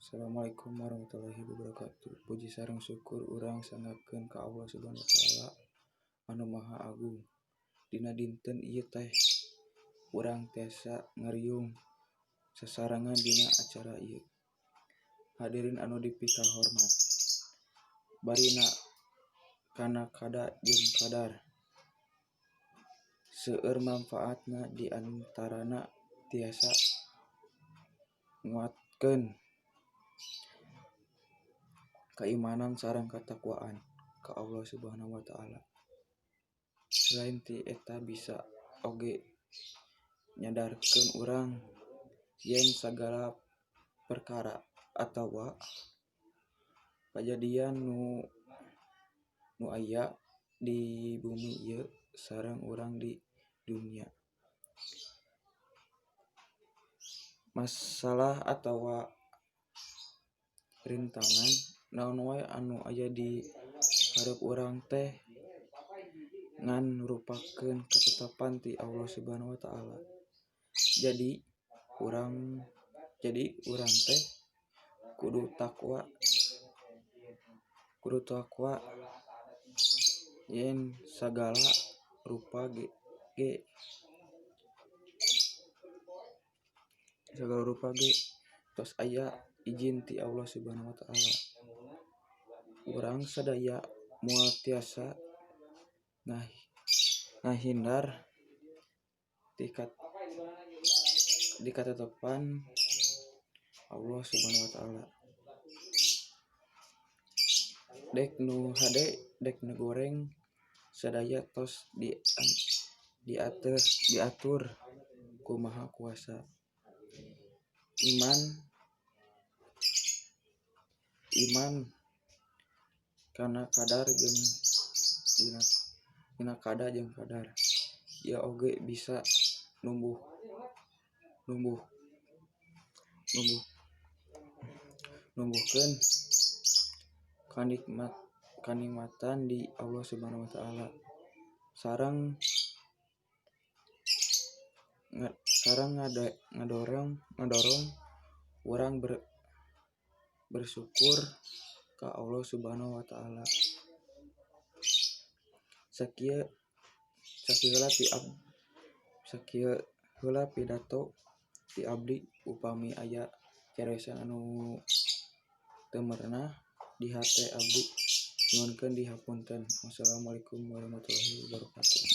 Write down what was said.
Assalamualaikum warahmatullahi wabarakatuh. Puji sareng syukur urang sangakeun ka Allah Subhanahu wa taala anu Maha Agung. Dina dinten ieu teh urang tiasa ngariung sasarengan dina acara ieu. Hadirin anu dipikah hormat. Barina kana kada jeung kadar. Seueur manfaatna di antarana tiasa nguatkeun keimanan sareng katakwaan ka Allah Subhanahu wa taala. Selain ti eta bisa oge nyadarkeun urang yen sagala perkara atawa kajadian nu aya di bumi ieu sareng urang di dunia. Masalah atawa rintangan naon wae anu aya di hareup urang teh ngan ngurupakeun ketetapan ti Allah Subhanahu wa taala. Jadi urang teh kudu takwa yen sagala rupa ge tos aya izin ti Allah Subhanahu wa taala. Urang sadaya moal tiasa ngahindar ti katetapan Allah Subhanahu wa taala. Dek nu hade dek nu goreng sadaya tos diatur ku Maha Kuasa. Iman kana kadar jeung dina kada jeung kadar. Ieu oge bisa numbuhkeun kanikmatan di Allah Subhanahu wa taala sareng ngadorong urang bersyukur ka Allah Subhanahu wa taala. Sakieu heula pidato ti abdi, upami aya caresan anu teu meunah di hate abdi nuhunkeun dihapunten. Wassalamualaikum warahmatullahi wabarakatuh.